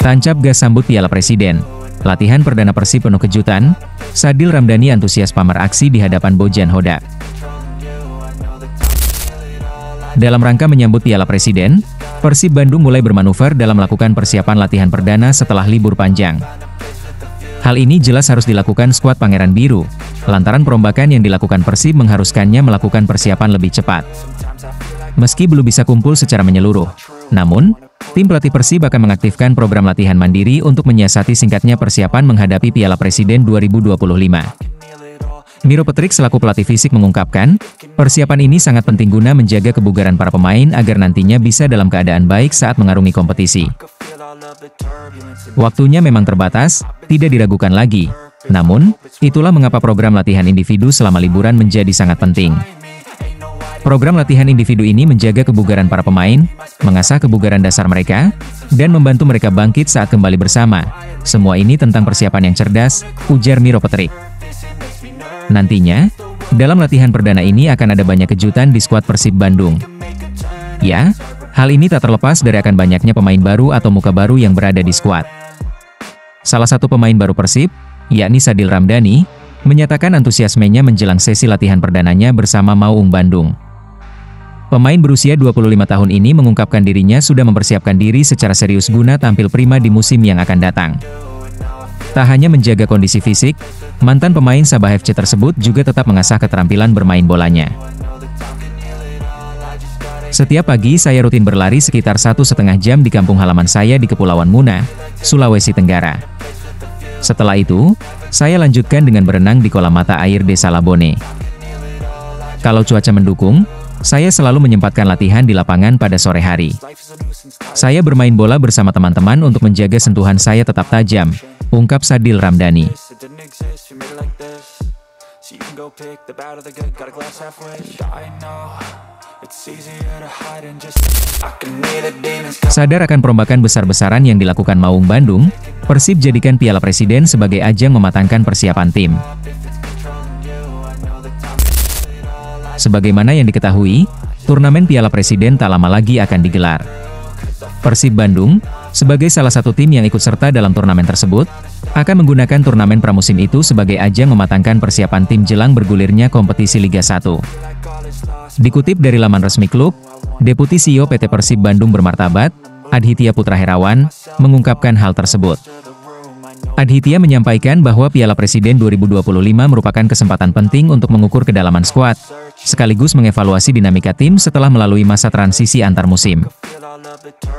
Tancap gas sambut Piala Presiden. Latihan perdana Persib penuh kejutan, Sadil Ramdhani antusias pamer aksi di hadapan Bojan Hodak. Dalam rangka menyambut Piala Presiden, Persib Bandung mulai bermanuver dalam melakukan persiapan latihan perdana setelah libur panjang. Hal ini jelas harus dilakukan skuad Pangeran Biru, lantaran perombakan yang dilakukan Persib mengharuskannya melakukan persiapan lebih cepat. Meski belum bisa kumpul secara menyeluruh, namun, tim pelatih Persib akan mengaktifkan program latihan mandiri untuk menyiasati singkatnya persiapan menghadapi Piala Presiden 2025. Miro Petrik selaku pelatih fisik mengungkapkan, persiapan ini sangat penting guna menjaga kebugaran para pemain agar nantinya bisa dalam keadaan baik saat mengarungi kompetisi. Waktunya memang terbatas, tidak diragukan lagi. Namun, itulah mengapa program latihan individu selama liburan menjadi sangat penting. Program latihan individu ini menjaga kebugaran para pemain, mengasah kebugaran dasar mereka, dan membantu mereka bangkit saat kembali bersama. Semua ini tentang persiapan yang cerdas, ujar Miro Petrik. Nantinya, dalam latihan perdana ini akan ada banyak kejutan di skuad Persib Bandung. Ya, hal ini tak terlepas dari akan banyaknya pemain baru atau muka baru yang berada di skuad. Salah satu pemain baru Persib, yakni Sadil Ramdhani, menyatakan antusiasmenya menjelang sesi latihan perdananya bersama Maung Bandung. Pemain berusia 25 tahun ini mengungkapkan dirinya sudah mempersiapkan diri secara serius guna tampil prima di musim yang akan datang. Tak hanya menjaga kondisi fisik, mantan pemain Sabah FC tersebut juga tetap mengasah keterampilan bermain bolanya. Setiap pagi saya rutin berlari sekitar 1,5 jam di kampung halaman saya di Kepulauan Muna, Sulawesi Tenggara. Setelah itu, saya lanjutkan dengan berenang di kolam mata air Desa Labone. Kalau cuaca mendukung, saya selalu menyempatkan latihan di lapangan pada sore hari. Saya bermain bola bersama teman-teman untuk menjaga sentuhan saya tetap tajam, ungkap Sadil Ramdhani. Sadar akan perombakan besar-besaran yang dilakukan Maung Bandung, Persib jadikan Piala Presiden sebagai ajang mematangkan persiapan tim. Sebagaimana yang diketahui, turnamen Piala Presiden tak lama lagi akan digelar. Persib Bandung, sebagai salah satu tim yang ikut serta dalam turnamen tersebut, akan menggunakan turnamen pramusim itu sebagai ajang mematangkan persiapan tim jelang bergulirnya kompetisi Liga 1. Dikutip dari laman resmi klub, Deputi CEO PT Persib Bandung Bermartabat, Adhitya Putra Herawan, mengungkapkan hal tersebut. Adhitya menyampaikan bahwa Piala Presiden 2025 merupakan kesempatan penting untuk mengukur kedalaman skuad, sekaligus mengevaluasi dinamika tim setelah melalui masa transisi antar musim.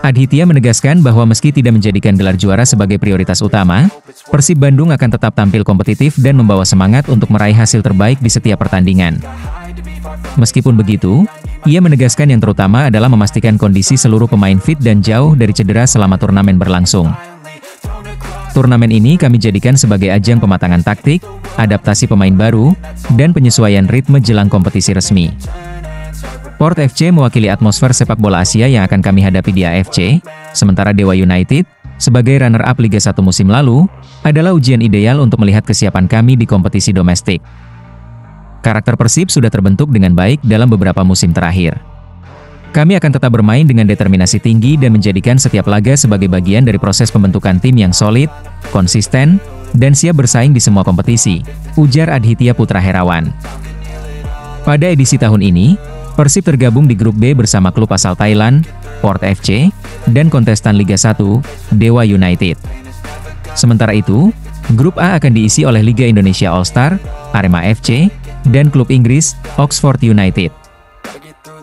Adhitya menegaskan bahwa meski tidak menjadikan gelar juara sebagai prioritas utama, Persib Bandung akan tetap tampil kompetitif dan membawa semangat untuk meraih hasil terbaik di setiap pertandingan. Meskipun begitu, ia menegaskan yang terutama adalah memastikan kondisi seluruh pemain fit dan jauh dari cedera selama turnamen berlangsung. Turnamen ini kami jadikan sebagai ajang pematangan taktik, adaptasi pemain baru, dan penyesuaian ritme jelang kompetisi resmi. Port FC mewakili atmosfer sepak bola Asia yang akan kami hadapi di AFC, sementara Dewa United, sebagai runner-up Liga 1 musim lalu, adalah ujian ideal untuk melihat kesiapan kami di kompetisi domestik. Karakter Persib sudah terbentuk dengan baik dalam beberapa musim terakhir. Kami akan tetap bermain dengan determinasi tinggi dan menjadikan setiap laga sebagai bagian dari proses pembentukan tim yang solid, konsisten, dan siap bersaing di semua kompetisi, ujar Adhitya Putra Herawan. Pada edisi tahun ini, Persib tergabung di grup B bersama klub asal Thailand, Port FC, dan kontestan Liga 1, Dewa United. Sementara itu, grup A akan diisi oleh Liga Indonesia All-Star, Arema FC, dan klub Inggris, Oxford United.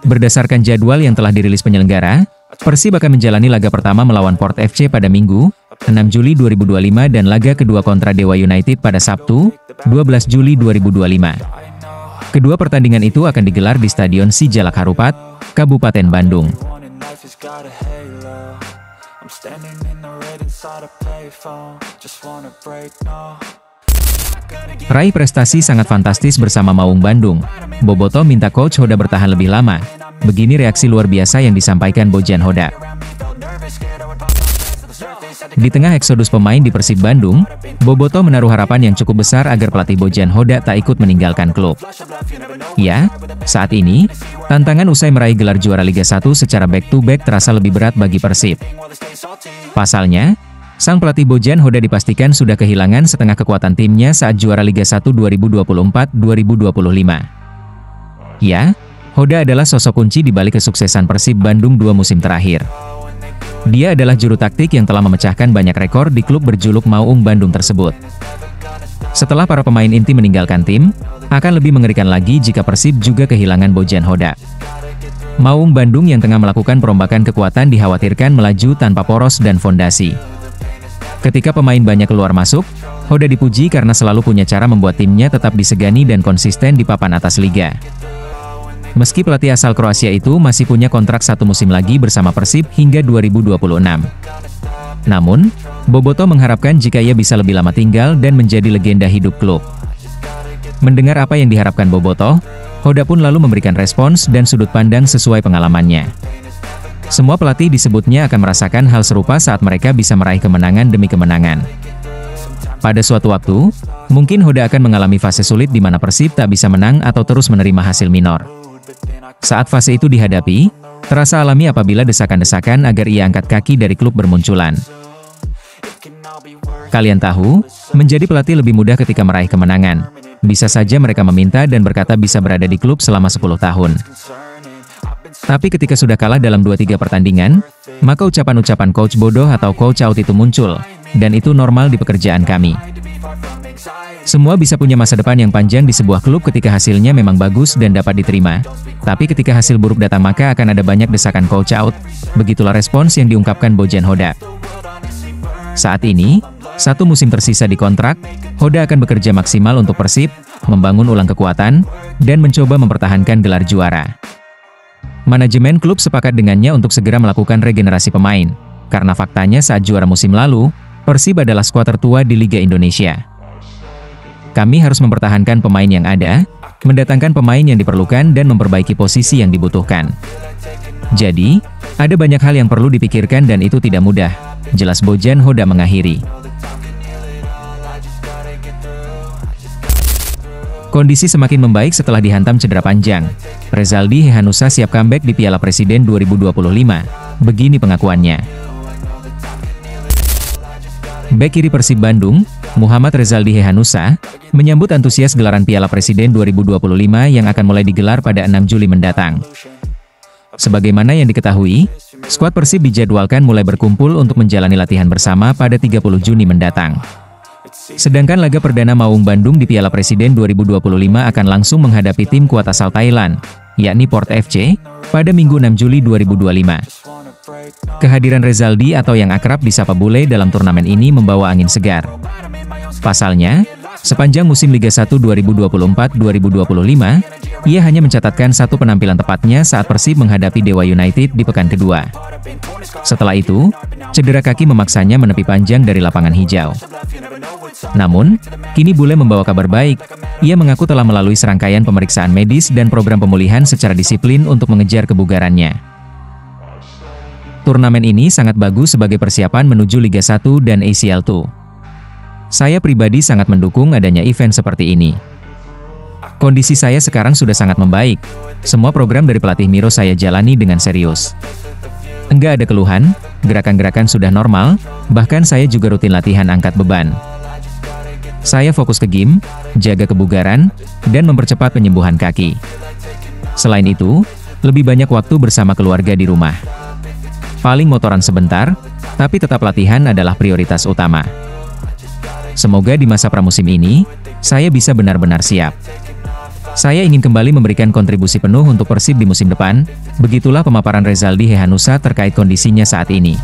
Berdasarkan jadwal yang telah dirilis penyelenggara, Persib akan menjalani laga pertama melawan Port FC pada Minggu, 6 Juli 2025 dan laga kedua kontra Dewa United pada Sabtu, 12 Juli 2025. Kedua pertandingan itu akan digelar di Stadion Sijalak Harupat, Kabupaten Bandung. Raih prestasi sangat fantastis bersama Maung Bandung. Boboto minta Coach Hoda bertahan lebih lama. Begini reaksi luar biasa yang disampaikan Bojan Hodak. Di tengah eksodus pemain di Persib Bandung, Boboto menaruh harapan yang cukup besar agar pelatih Bojan Hodak tak ikut meninggalkan klub. Ya, saat ini, tantangan usai meraih gelar juara Liga 1 secara back-to-back terasa lebih berat bagi Persib. Pasalnya, sang pelatih Bojan Hoda dipastikan sudah kehilangan setengah kekuatan timnya saat juara Liga 1 2024-2025. Ya, Hoda adalah sosok kunci di balik kesuksesan Persib Bandung 2 musim terakhir. Dia adalah juru taktik yang telah memecahkan banyak rekor di klub berjuluk Maung Bandung tersebut. Setelah para pemain inti meninggalkan tim, akan lebih mengerikan lagi jika Persib juga kehilangan Bojan Hoda. Maung Bandung yang tengah melakukan perombakan kekuatan dikhawatirkan melaju tanpa poros dan fondasi. Ketika pemain banyak keluar masuk, Hoda dipuji karena selalu punya cara membuat timnya tetap disegani dan konsisten di papan atas liga. Meski pelatih asal Kroasia itu masih punya kontrak 1 musim lagi bersama Persib hingga 2026. Namun, Boboto mengharapkan jika ia bisa lebih lama tinggal dan menjadi legenda hidup klub. Mendengar apa yang diharapkan Boboto, Hoda pun lalu memberikan respons dan sudut pandang sesuai pengalamannya. Semua pelatih disebutnya akan merasakan hal serupa saat mereka bisa meraih kemenangan demi kemenangan. Pada suatu waktu, mungkin Hoda akan mengalami fase sulit di mana Persib tak bisa menang atau terus menerima hasil minor. Saat fase itu dihadapi, terasa alami apabila desakan-desakan agar ia angkat kaki dari klub bermunculan. Kalian tahu, menjadi pelatih lebih mudah ketika meraih kemenangan. Bisa saja mereka meminta dan berkata bisa berada di klub selama 10 tahun. Tapi ketika sudah kalah dalam 2-3 pertandingan, maka ucapan-ucapan coach bodoh atau coach out itu muncul, dan itu normal di pekerjaan kami. Semua bisa punya masa depan yang panjang di sebuah klub ketika hasilnya memang bagus dan dapat diterima. Tapi ketika hasil buruk datang maka akan ada banyak desakan coach out. Begitulah respons yang diungkapkan Bojan Hoda. Saat ini, 1 musim tersisa di kontrak, Hoda akan bekerja maksimal untuk Persib, membangun ulang kekuatan, dan mencoba mempertahankan gelar juara. Manajemen klub sepakat dengannya untuk segera melakukan regenerasi pemain, karena faktanya saat juara musim lalu, Persib adalah skuad tertua di Liga Indonesia. Kami harus mempertahankan pemain yang ada, mendatangkan pemain yang diperlukan dan memperbaiki posisi yang dibutuhkan. Jadi, ada banyak hal yang perlu dipikirkan dan itu tidak mudah, jelas Bojan Hoda mengakhiri. Kondisi semakin membaik setelah dihantam cedera panjang. Rezaldi Hehanussa siap comeback di Piala Presiden 2025. Begini pengakuannya. Bek kiri Persib Bandung, Muhammad Rezaldi Hehanussa, menyambut antusias gelaran Piala Presiden 2025 yang akan mulai digelar pada 6 Juli mendatang. Sebagaimana yang diketahui, skuad Persib dijadwalkan mulai berkumpul untuk menjalani latihan bersama pada 30 Juni mendatang. Sedangkan laga perdana Maung Bandung di Piala Presiden 2025 akan langsung menghadapi tim kuat asal Thailand, yakni Port FC, pada Minggu 6 Juli 2025. Kehadiran Rezaldi atau yang akrab disapa Bule dalam turnamen ini membawa angin segar. Pasalnya, sepanjang musim Liga 1 2024-2025, ia hanya mencatatkan 1 penampilan tepatnya saat Persib menghadapi Dewa United di pekan kedua. Setelah itu, cedera kaki memaksanya menepi panjang dari lapangan hijau. Namun, kini Bule membawa kabar baik. Ia mengaku telah melalui serangkaian pemeriksaan medis dan program pemulihan secara disiplin untuk mengejar kebugarannya. Turnamen ini sangat bagus sebagai persiapan menuju Liga 1 dan ACL 2. Saya pribadi sangat mendukung adanya event seperti ini. Kondisi saya sekarang sudah sangat membaik. Semua program dari pelatih Miro saya jalani dengan serius. Enggak ada keluhan, gerakan-gerakan sudah normal, bahkan saya juga rutin latihan angkat beban. Saya fokus ke game, jaga kebugaran, dan mempercepat penyembuhan kaki. Selain itu, lebih banyak waktu bersama keluarga di rumah. Paling motoran sebentar, tapi tetap latihan adalah prioritas utama. Semoga di masa pramusim ini, saya bisa benar-benar siap. Saya ingin kembali memberikan kontribusi penuh untuk Persib di musim depan. Begitulah pemaparan Rezaldi Hehanussa terkait kondisinya saat ini.